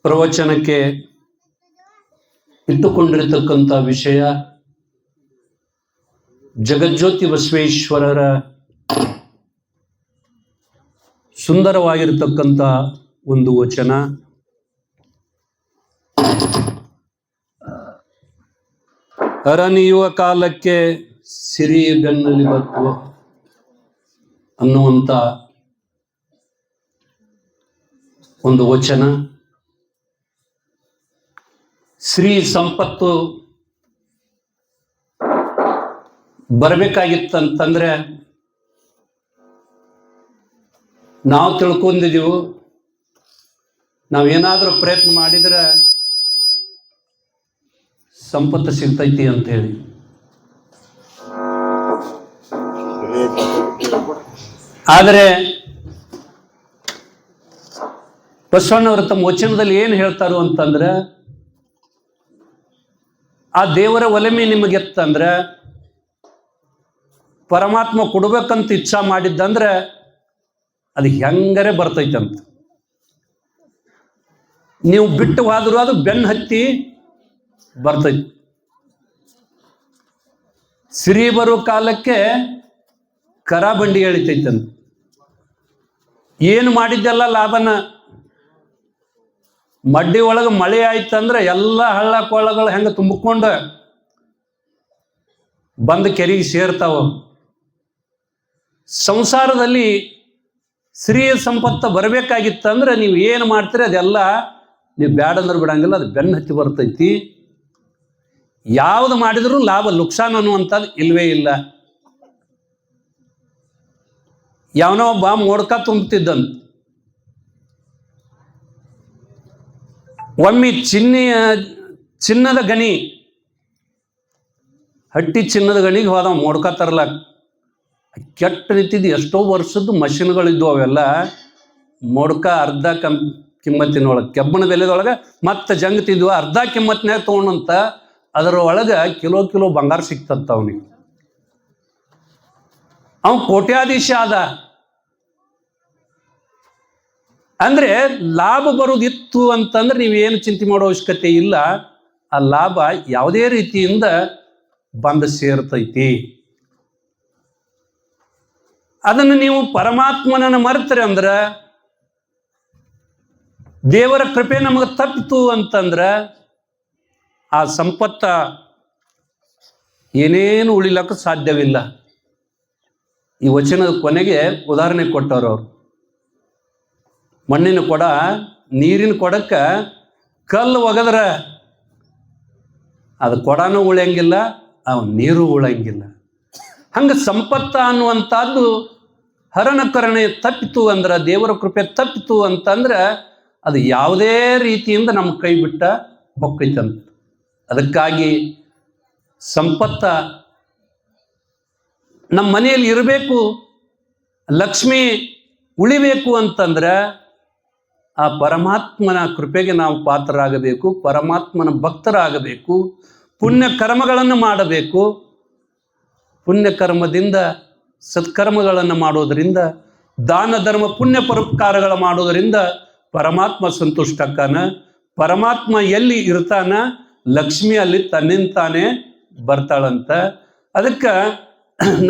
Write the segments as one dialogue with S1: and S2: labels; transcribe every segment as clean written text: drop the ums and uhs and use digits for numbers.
S1: ಪ್ರವಚನಕ್ಕೆ ಇಟ್ಟುಕೊಂಡಿರತಕ್ಕಂಥ ವಿಷಯ ಜಗಜ್ಯೋತಿ ಬಸವೇಶ್ವರರ ಸುಂದರವಾಗಿರತಕ್ಕಂಥ ಒಂದು ವಚನ. ಅರನಿಯುವ ಕಾಲಕ್ಕೆ ಸಿರಿ ಬೆನ್ನಲ್ಲಿ ಬತ್ತು ಅನ್ನುವಂಥ ಒಂದು ವಚನ. ಶ್ರೀ ಸಂಪತ್ತು ಬರಬೇಕಾಗಿತ್ತಂತಂದ್ರೆ ನಾವು ತಿಳ್ಕೊಂಡಿದ್ದೀವಿ, ನಾವೇನಾದ್ರೂ ಪ್ರಯತ್ನ ಮಾಡಿದ್ರೆ ಸಂಪತ್ತು ಸಿಗ್ತೈತಿ ಅಂತ ಹೇಳಿ. ಆದರೆ ಬಸವಣ್ಣವರು ತಮ್ಮ ವಚನದಲ್ಲಿ ಏನು ಹೇಳ್ತಾರೋ ಅಂತಂದ್ರೆ, ಆ ದೇವರ ಒಲಮೆ ನಿಮಗೆತ್ತಂದ್ರೆ ಪರಮಾತ್ಮ ಕೊಡ್ಬೇಕಂತ ಇಚ್ಛಾ ಮಾಡಿದ್ದಂದ್ರೆ ಅದು ಹೆಂಗರೆ ಬರ್ತೈತಂತ. ನೀವು ಬಿಟ್ಟು ಹೋದ್ರು ಅದು ಬೆನ್ನು ಹತ್ತಿ ಬರ್ತೈತಿ. ಸಿರಿ ಬರೋ ಕಾಲಕ್ಕೆ ಕರಾಬಂಡಿ ಎಳಿತೈತಂತ. ಏನು ಮಾಡಿದ್ದೆಲ್ಲ ಲಾಭನ. ಮಡ್ಡಿ ಒಳಗೆ ಮಳೆ ಆಯ್ತಂದ್ರೆ ಎಲ್ಲ ಹಳ್ಳ ಕೊಳ್ಳಗಳು ಹೆಂಗೆ ತುಂಬಿಕೊಂಡು ಬಂದು ಕೆರೆಗೆ ಸೇರ್ತಾವ. ಸಂಸಾರದಲ್ಲಿ ಸ್ತ್ರೀಯ ಸಂಪತ್ತು ಬರಬೇಕಾಗಿತ್ತಂದ್ರೆ ನೀವು ಏನು ಮಾಡ್ತೀರಿ ಅದೆಲ್ಲ ನೀವು ಬ್ಯಾಡಂದ್ರೆ ಬಿಡಂಗಿಲ್ಲ, ಅದು ಬೆನ್ನು ಹತ್ತಿ ಬರ್ತೈತಿ. ಯಾವುದು ಮಾಡಿದ್ರು ಲಾಭ ಲುಕ್ಸಾನ್ ಅನ್ನುವಂಥದ್ದು ಇಲ್ವೇ ಇಲ್ಲ. ಯಾವನೋ ಒಬ್ಬ ಮೋಡ್ಕ ತುಂಬುತ್ತಿದ್ದಂತ. ಒಮ್ಮೆ ಚಿನ್ನದ ಗಣಿ, ಹಟ್ಟಿ ಚಿನ್ನದ ಗಣಿಗೆ ಹೋದ ಮೋಡ್ಕ ತರ್ಲಾಕ. ಕೆಟ್ಟ ರೀತಿದ್ದು ಎಷ್ಟೋ ವರ್ಷದ್ದು ಮಷಿನ್ಗಳಿದ್ವು. ಅವೆಲ್ಲ ಮೋಡ್ಕ ಅರ್ಧ ಕಿಮ್ಮತ್ತಿನೊಳಗೆ, ಕೆಬ್ಬಣ ಬೆಲೆದೊಳಗೆ ಮತ್ತೆ ಜಂಗ್ತಿದ್ವು. ಅರ್ಧ ಕಿಮ್ಮತ್ತಿನಾಗ ತೊಗೊಂಡಂತ ಅದರ ಒಳಗೆ ಕಿಲೋ ಬಂಗಾರ ಸಿಕ್ತಂತ ಅವನಿಗೆ. ಅವನು ಕೋಟ್ಯಾಧೀಶ ಆದ. ಅಂದ್ರೆ ಲಾಭ ಬರೋದಿತ್ತು ಅಂತಂದ್ರೆ ನೀವೇನು ಚಿಂತೆ ಮಾಡೋ ಅವಶ್ಯಕತೆ ಇಲ್ಲ. ಆ ಲಾಭ ಯಾವುದೇ ರೀತಿಯಿಂದ ಬಂದು ಸೇರ್ತೈತಿ. ಅದನ್ನು ನೀವು ಪರಮಾತ್ಮನನ್ನು ಮರೆತರೆ ಅಂದ್ರೆ, ದೇವರ ಕೃಪೆ ನಮಗೆ ತಪ್ಪಿತು ಅಂತಂದ್ರೆ ಆ ಸಂಪತ್ತ ಏನೇನು ಉಳಿಲಕ್ಕ ಸಾಧ್ಯವಿಲ್ಲ. ಈ ವಚನದ ಕೊನೆಗೆ ಉದಾಹರಣೆ ಕೊಟ್ಟವ್ರು ಅವರು. ಮಣ್ಣಿನ ಕೊಡ, ನೀರಿನ ಕೊಡಕ್ಕೆ ಕಲ್ಲು ಒಗದ್ರ ಅದು ಕೊಡನೂ ಉಳಿಯಂಗಿಲ್ಲ, ನೀರು ಉಳಿಯಂಗಿಲ್ಲ. ಹಂಗೆ ಸಂಪತ್ತ ಅನ್ನುವಂಥದ್ದು ಹರನ ಕರುಣೆ ತಪ್ಪಿತು ಅಂದ್ರೆ, ದೇವರ ಕೃಪೆ ತಪ್ಪಿತು ಅಂತಂದ್ರೆ ಅದು ಯಾವುದೇ ರೀತಿಯಿಂದ ನಮ್ಮ ಕೈ ಬಿಟ್ಟ ಹೊಕ್ಕೈತಂತ. ಅದಕ್ಕಾಗಿ ಸಂಪತ್ತ ನಮ್ಮ ಮನೆಯಲ್ಲಿ ಇರಬೇಕು, ಲಕ್ಷ್ಮಿ ಉಳಿಬೇಕು ಅಂತಂದ್ರೆ ಆ ಪರಮಾತ್ಮನ ಕೃಪೆಗೆ ನಾವು ಪಾತ್ರರಾಗಬೇಕು, ಪರಮಾತ್ಮನ ಭಕ್ತರಾಗಬೇಕು, ಪುಣ್ಯ ಕರ್ಮಗಳನ್ನು ಮಾಡಬೇಕು. ಪುಣ್ಯ ಕರ್ಮದಿಂದ ಸತ್ಕರ್ಮಗಳನ್ನು ಮಾಡೋದರಿಂದ, ದಾನ ಧರ್ಮ ಪುಣ್ಯ ಪರೋಪಕಾರಗಳ ಮಾಡೋದರಿಂದ ಪರಮಾತ್ಮ ಸಂತುಷ್ಟಕ್ಕನ. ಪರಮಾತ್ಮ ಎಲ್ಲಿ ಇರ್ತಾನ, ಲಕ್ಷ್ಮಿ ಅಲ್ಲಿ ತನ್ನಿಂತಾನೆ ಬರ್ತಾಳಂತ. ಅದಕ್ಕೆ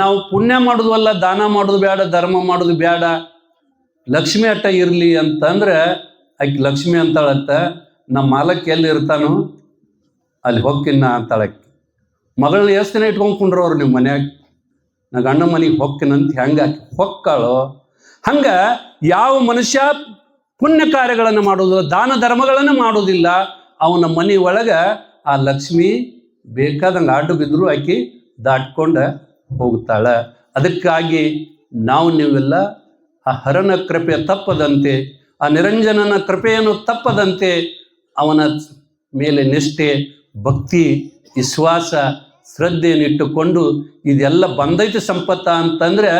S1: ನಾವು ಪುಣ್ಯ ಮಾಡೋದವಲ್ಲ, ದಾನ ಮಾಡೋದು ಬೇಡ, ಧರ್ಮ ಮಾಡೋದು ಬೇಡ, ಲಕ್ಷ್ಮಿ ಅಟ್ಟ ಇರಲಿ ಅಂತಂದ್ರೆ ಆಕೆ ಲಕ್ಷ್ಮಿ ಅಂತಾಳಂತ. ನಮ್ಮ ಮಾಲಕ್ಕೆ ಎಲ್ಲಿ ಇರ್ತಾನೋ ಅಲ್ಲಿ ಹೊಕ್ಕಿನ ಅಂತಾಳಕ್ಕೆ. ಮಗಳನ್ನ ಎಷ್ಟು ದಿನ ಇಟ್ಕೊಂಡು ಕುಂಡ್ರವ್ರು ನಿಮ್ಮ ಮನ್ಯಾಗ, ನಾ ಗಂಡ ಮನೆಗೆ ಹೊಕ್ಕಿನಂತ ಹೆಂಗೆ ಆಕೆ ಹೊಕ್ಕಾಳೋ ಹಂಗೆ ಯಾವ ಮನುಷ್ಯ ಪುಣ್ಯ ಕಾರ್ಯಗಳನ್ನು ಮಾಡೋದು, ದಾನ ಧರ್ಮಗಳನ್ನು ಮಾಡೋದಿಲ್ಲ, ಅವನ ಮನೆ ಒಳಗೆ ಆ ಲಕ್ಷ್ಮಿ ಬೇಕಾದಂಗೆ ಆಟು ಬಿದ್ದರೂ ಆಕೆ ದಾಟ್ಕೊಂಡು ಹೋಗ್ತಾಳೆ. ಅದಕ್ಕಾಗಿ ನಾವು ನೀವೆಲ್ಲ ಆ ಹರನ ಕೃಪೆ ತಪ್ಪದಂತೆ, ಆ ನಿರಂಜನನ ಕೃಪೆಯನ್ನು ತಪ್ಪದಂತೆ ಅವನ ಮೇಲೆ ನಿಷ್ಠೆ, ಭಕ್ತಿ, ವಿಶ್ವಾಸ, ಶ್ರದ್ಧೆಯನ್ನಿಟ್ಟುಕೊಂಡು ಇದೆಲ್ಲ ಬಂದೈತೆ ಸಂಪತ್ತ ಅಂತಂದ್ರೆ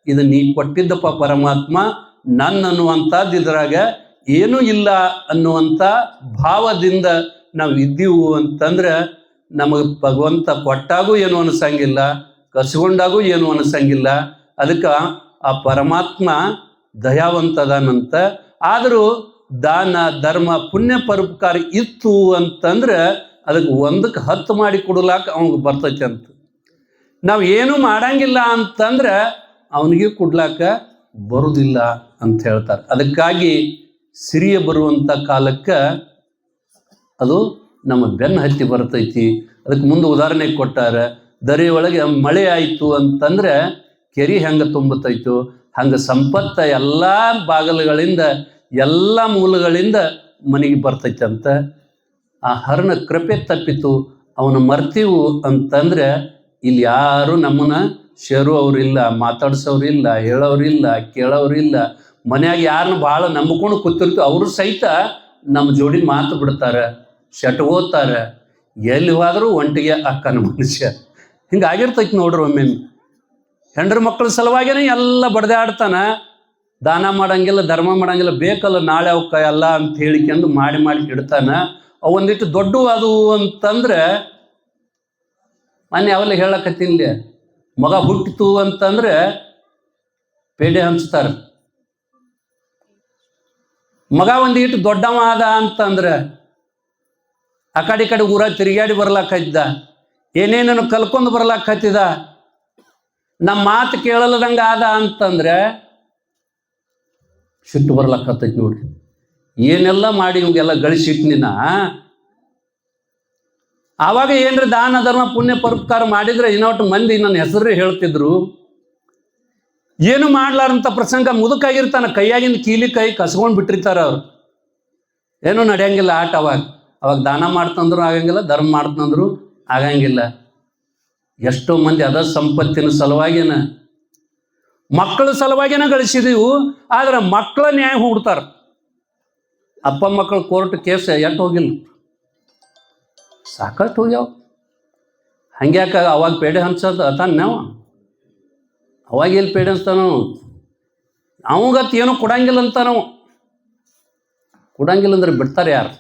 S1: ಇದು ನೀ ಕೊಟ್ಟಿದ್ದಪ್ಪ ಪರಮಾತ್ಮ, ನನ್ನ ಅನ್ನುವಂಥದ್ದು ಇದ್ರಾಗ ಏನೂ ಇಲ್ಲ ಅನ್ನುವಂಥ ಭಾವದಿಂದ ನಾವು ಇದ್ದೀವು ಅಂತಂದ್ರೆ ನಮಗೆ ಭಗವಂತ ಕೊಟ್ಟಾಗೂ ಏನು ಅನಿಸಂಗಿಲ್ಲ, ಕಸ್ಕೊಂಡಾಗೂ ಏನು ಅನಿಸಂಗಿಲ್ಲ. ಅದಕ್ಕೆ ಆ ಪರಮಾತ್ಮ ದಯಾವಂತದಾನಂತ. ಆದರೂ ದಾನ ಧರ್ಮ ಪುಣ್ಯ ಪರೋಪಕಾರ ಇತ್ತು ಅಂತಂದ್ರೆ ಅದಕ್ಕೆ 1ಕ್ಕೆ 10 ಮಾಡಿ ಕೊಡ್ಲಾಕ ಅವಂಗೆ ಬರ್ತೈತೆ ಅಂತ. ನಾವು ಏನು ಮಾಡಂಗಿಲ್ಲ ಅಂತಂದ್ರೆ ಅವನಿಗೆ ಕೊಡ್ಲಾಕ ಬರುವುದಿಲ್ಲ ಅಂತ ಹೇಳ್ತಾರೆ. ಅದಕ್ಕಾಗಿ ಸಿರಿಯ ಬರುವಂಥ ಕಾಲಕ್ಕೆ ಅದು ನಮ್ಮ ಬೆನ್ನು ಹತ್ತಿ ಬರ್ತೈತಿ. ಅದಕ್ಕೆ ಮುಂದೆ ಉದಾಹರಣೆ ಕೊಟ್ಟಾರೆ, ದರಿ ಒಳಗೆ ಮಳೆ ಆಯಿತು ಅಂತಂದ್ರೆ ಕೆರೆ ಹೆಂಗೆ ತುಂಬತೈತು ಹಂಗೆ ಸಂಪತ್ತ ಎಲ್ಲ ಬಾಗಲುಗಳಿಂದ ಎಲ್ಲ ಮೂಲಗಳಿಂದ ಮನೆಗೆ ಬರ್ತೈತೆ ಅಂತ. ಆ ಹರನ ಕೃಪೆ ತಪ್ಪಿತು ಅವನು ಮರ್ತೀವು ಅಂತಂದ್ರೆ ಇಲ್ಲಿ ಯಾರು ನಮ್ಮನ್ನ ಸೇರುವವ್ರಿಲ್ಲ, ಮಾತಾಡ್ಸೋರಿಲ್ಲ, ಹೇಳೋರಿಲ್ಲ, ಕೇಳೋರಿಲ್ಲ. ಮನ್ಯಾಗ ಯಾರನ್ನ ಭಾಳ ನಂಬ್ಕೊಂಡು ಕೂತಿರ್ತೀವಿ ಅವರು ಸಹಿತ ನಮ್ಮ ಜೋಡಿ ಮಾತು ಬಿಡ್ತಾರೆ, ಶಟ್ಗೋತಾರೆ. ಎಲ್ಲಿ ಹೋದರೂ ಒಂಟಿಗೆ ಅಕ್ಕನ ಮನುಷ್ಯ. ಹಿಂಗಾಗಿರ್ತೈತಿ ನೋಡ್ರಿ. ಒಮ್ಮೆ ಹೆಂಡ್ರ ಮಕ್ಕಳ ಸಲುವಾಗಿನೇ ಎಲ್ಲ ಬಡ್ದಾಡ್ತಾನ. ದಾನ ಮಾಡಂಗಿಲ್ಲ, ಧರ್ಮ ಮಾಡಂಗಿಲ್ಲ, ಬೇಕಲ್ಲ ನಾಳೆ ಅವಕ್ಕ ಎಲ್ಲ ಅಂತ ಹೇಳಿಕೊಂಡು ಮಾಡಿ ಇಡ್ತಾನ. ಅವು ಒಂದಿಟ್ಟು ದೊಡ್ಡ ಅದು ಅಂತಂದ್ರೆ ಮೊನ್ನೆ ಅವೆಲ್ಲ ಹೇಳಕತ್ತಿಲ್ಲ, ಮಗ ಹುಟ್ಟಿತು ಅಂತಂದ್ರೆ ಪೇಡೆ ಹಂಚ್ತಾರೆ. ಮಗ ಒಂದಿಟ್ಟು ದೊಡ್ಡವ ಆದ ಅಂತಂದ್ರೆ ಆ ಕಡೆ ಊರ ತಿರುಗಾಡಿ ಬರ್ಲಾಕತ್ತಿದ್ದ, ಏನೇನನ್ನು ಕಲ್ಕೊಂಡು ಬರ್ಲಾಕತ್ತಿದ, ನಮ್ಮ ಮಾತು ಕೇಳಲ್ಲದಂಗೆ ಆದ ಅಂತಂದ್ರೆ ಸಿಟ್ಟು ಬರ್ಲಾಕತ್ತೈತಿ ನೋಡ್ರಿ. ಏನೆಲ್ಲ ಮಾಡಿ ಇವಾಗೆಲ್ಲ ಗಳಿಸಿಟ್ನಿನ. ಆವಾಗ ಏನ್ರಿ ದಾನ ಧರ್ಮ ಪುಣ್ಯ ಪರೋಪಕಾರ ಮಾಡಿದ್ರೆ ಇನ್ನೊಟ್ಟು ಮಂದಿ ನನ್ನ ಹೆಸರೇ ಹೇಳ್ತಿದ್ರು. ಏನು ಮಾಡ್ಲಾರಂಥ ಪ್ರಸಂಗ ಮುದುಕಾಗಿರ್ತಾನೆ, ಕೈಯಾಗಿಂದ ಕೀಲಿ ಕೈ ಕಸ್ಕೊಂಡು ಬಿಟ್ಟಿರ್ತಾರ ಅವ್ರು. ಏನೂ ನಡೆಯಂಗಿಲ್ಲ ಆಟ. ಅವಾಗ ದಾನ ಮಾಡ್ತಂದ್ರು ಆಗಂಗಿಲ್ಲ, ಧರ್ಮ ಮಾಡ್ತಂದ್ರು ಆಗಂಗಿಲ್ಲ. ಎಷ್ಟೋ ಮಂದಿ ಅದ ಸಂಪತ್ತಿನ ಸಲುವಾಗಿನ, ಮಕ್ಕಳ ಸಲುವಾಗಿನ ಗಳಿಸಿದೀವು. ಆದ್ರೆ ಮಕ್ಕಳ ನ್ಯಾಯ ಹುಡ್ತಾರ. ಅಪ್ಪ ಮಕ್ಕಳು ಕೋರ್ಟ್ ಕೇಸ್ ಎಟ್ಟು ಹೋಗಿಲ್ಲ, ಸಾಕಷ್ಟು ಹೋಗ್ಯಾವ. ಹಂಗ್ಯಾಕ ಅವಾಗ ಪೇಡೆ ಹಂಚೋದು ಅತಾನ ನಾವು. ಅವಾಗ ಎಲ್ಲಿ ಪೇಡೆ ಹಂಚ್ತಾನು, ಅವಂಗತ್ತು ಏನೂ ಕೊಡಂಗಿಲ್ಲ ಅಂತ. ನಾವು ಕೊಡಂಗಿಲ್ಲ ಅಂದ್ರೆ ಬಿಡ್ತಾರೆ ಯಾರು?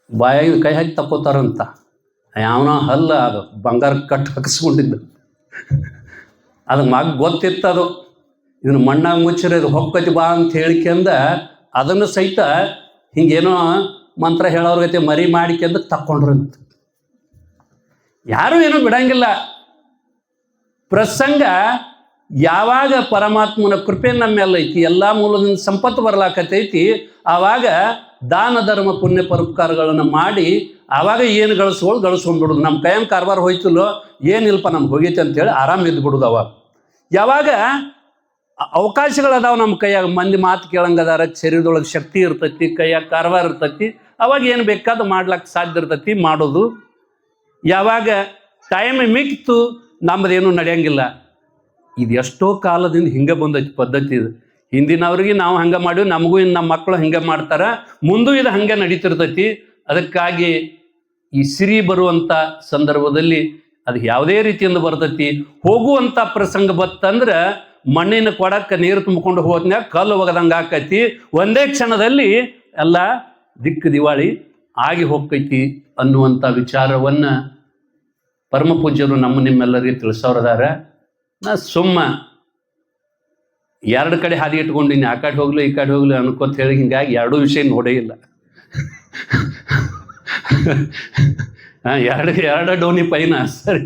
S1: ಬಾಯಾಗಿ ಕೈ ಹಾಕಿ ತಕ್ಕೋತಾರಂತ. ಯಾವನ ಹಲ್ಲ ಅದು ಬಂಗಾರ ಕಟ್ಟು ಹಾಕಿಸ್ಕೊಂಡಿದ್ದು. ಅದು ಮಗ ಗೊತ್ತಿತ್ತದು, ಇದನ್ನು ಮಣ್ಣಾಗ ಮುಚ್ಚಿರ ಇದು ಹೊಕ್ಕತಿ ಬಾ ಅಂತ ಹೇಳಿಕೆಂದ ಅದನ್ನು ಸಹಿತ ಹಿಂಗೇನೋ ಮಂತ್ರ ಹೇಳೋರ್ಗತೆ ಮರಿ ಮಾಡಿಕೆಂದು ತಕ್ಕೊಂಡ್ರಂತ. ಯಾರೂ ಏನೂ ಬಿಡಂಗಿಲ್ಲ. ಪ್ರಸಂಗ ಯಾವಾಗ ಪರಮಾತ್ಮನ ಕೃಪೆ ನಮ್ಮೆಲ್ಲ ಐತಿ, ಎಲ್ಲ ಮೂಲದಿಂದ ಸಂಪತ್ತು ಬರ್ಲಾಕತ್ತೈತಿ, ಆವಾಗ ದಾನ ಧರ್ಮ ಪುಣ್ಯ ಪರೋಪಕಾರಗಳನ್ನು ಮಾಡಿ ಆವಾಗ ಏನು ಗಳಿಸ್ಕೊಂಡ್ಬಿಡೋದು. ನಮ್ಮ ಕೈಯಂಗೆ ಕಾರ್ಬಾರ ಹೋಯ್ತಿಲ್ಲೋ, ಏನಿಲ್ಪ ನಮ್ಗೆ ಹೋಗೈತಿ ಅಂತೇಳಿ ಆರಾಮ ಇದ್ಬಿಡೋದು. ಅವಾಗ ಯಾವಾಗ ಅವಕಾಶಗಳದಾವ ನಮ್ಮ ಕೈಯಾಗ, ಮಂದಿ ಮಾತು ಕೇಳಂಗದಾರ, ಶರೀರದೊಳಗೆ ಶಕ್ತಿ ಇರ್ತೈತಿ, ಕೈಯಾಗ ಕಾರ್ಬಾರ ಇರ್ತೈತಿ, ಅವಾಗ ಏನು ಬೇಕಾದ ಮಾಡ್ಲಿಕ್ಕೆ ಸಾಧ್ಯ ಇರ್ತೈತಿ ಮಾಡೋದು. ಯಾವಾಗ ಟೈಮ್ ಮಿಕ್ತು ನಮ್ಮದೇನು ನಡೆಯಂಗಿಲ್ಲ. ಇದು ಎಷ್ಟೋ ಕಾಲದಿಂದ ಹಿಂಗೆ ಬಂದೈತಿ ಪದ್ಧತಿ. ಇದು ಹಿಂದಿನವ್ರಿಗೆ ನಾವು ಹಂಗೆ ಮಾಡಿವಿ, ನಮಗೂ ಇನ್ನು ನಮ್ಮ ಮಕ್ಕಳು ಹಿಂಗೆ ಮಾಡ್ತಾರೆ, ಮುಂದೂ ಇದು ಹಂಗೆ ನಡೀತಿರ್ತೈತಿ. ಅದಕ್ಕಾಗಿ ಈ ಸಿರಿ ಬರುವಂಥ ಸಂದರ್ಭದಲ್ಲಿ ಅದು ಯಾವುದೇ ರೀತಿಯಿಂದ ಬರ್ತೈತಿ. ಹೋಗುವಂಥ ಪ್ರಸಂಗ ಬತ್ತಂದ್ರೆ ಮಣ್ಣಿನ ಕೊಡಕ್ಕೆ ನೀರು ತುಂಬಿಕೊಂಡು ಹೋದ್ನ್ಯಾಗ ಕಲ್ಲು ಒಗದಂಗೆ ಆಕೈತಿ. ಒಂದೇ ಕ್ಷಣದಲ್ಲಿ ಎಲ್ಲ ದಿಕ್ಕು ದಿವಾಳಿ ಆಗಿ ಹೋಗ್ತೈತಿ ಅನ್ನುವಂಥ ವಿಚಾರವನ್ನು ಪರಮ ಪೂಜ್ಯರು ನಿಮ್ಮೆಲ್ಲರಿಗೆ ತಿಳಿಸೋರದಾರ. ನಾ ಸುಮ್ಮ ಎರಡು ಕಡೆ ಹಾದಿ ಇಟ್ಕೊಂಡಿನಿ, ಆ ಕಡೆ ಹೋಗ್ಲಿ ಈ ಕಡೆ ಹೋಗ್ಲಿ ಅನ್ಕೋತ ಹೇಳಿ ಹಿಂಗಾಗಿ ಎರಡೂ ವಿಷಯ ನೋಡೇ ಇಲ್ಲ. ಎರಡು ಡೋನಿ ಪೈನ ಸರಿ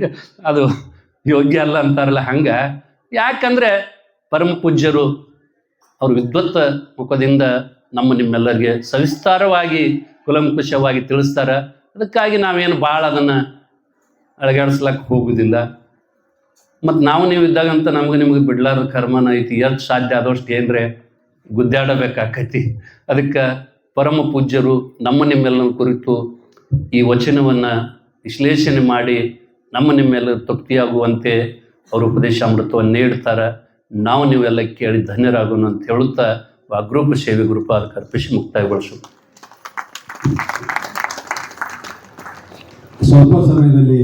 S1: ಅದು ಯೋಗ್ಯ ಅಲ್ಲ ಅಂತಾರಲ್ಲ ಹಂಗೆ. ಯಾಕಂದರೆ ಪರಮ ಪೂಜ್ಯರು ಅವರು ವಿದ್ವತ್ ಮುಖದಿಂದ ನಿಮ್ಮೆಲ್ಲರಿಗೆ ಸವಿಸ್ತಾರವಾಗಿ ಕುಲಂಕುಷವಾಗಿ ತಿಳಿಸ್ತಾರೆ. ಅದಕ್ಕಾಗಿ ನಾವೇನು ಭಾಳ ಅದನ್ನು ಅಳಗಾಡಿಸ್ಲಕ್ಕೆ ಹೋಗುವುದಿಲ್ಲ. ಮತ್ತು ನಾವು ನೀವು ಇದ್ದಾಗಂತ ನಿಮಗೆ ಬಿಡ್ಲಾರ ಕರ್ಮನ ಐತಿ. ಎಷ್ಟು ಸಾಧ್ಯ ಆದಷ್ಟು ಏನರೇ ಗುದ್ದಾಡಬೇಕಾಕೈತಿ. ಅದಕ್ಕೆ ಪರಮ ಪೂಜ್ಯರು ನಿಮ್ಮೆಲ್ಲರ ಕುರಿತು ಈ ವಚನವನ್ನು ವಿಶ್ಲೇಷಣೆ ಮಾಡಿ ನಿಮ್ಮೆಲ್ಲರ ತೃಪ್ತಿಯಾಗುವಂತೆ ಅವರು ಉಪದೇಶಾಮೃತವನ್ನು ನೀಡ್ತಾರೆ. ನೀವೆಲ್ಲ ಕೇಳಿ ಧನ್ಯರಾಗೋಣ ಅಂತ ಹೇಳುತ್ತಾ ವಾಗ್ರೂಪ ಸೇವೆ ಗುರುಪಾದಕ್ಕೆ ಅರ್ಪಿಸಿ ಮುಕ್ತಾಯಗೊಳಿಸೋಣ.
S2: ಸ್ವಲ್ಪ ಸಮಯದಲ್ಲಿ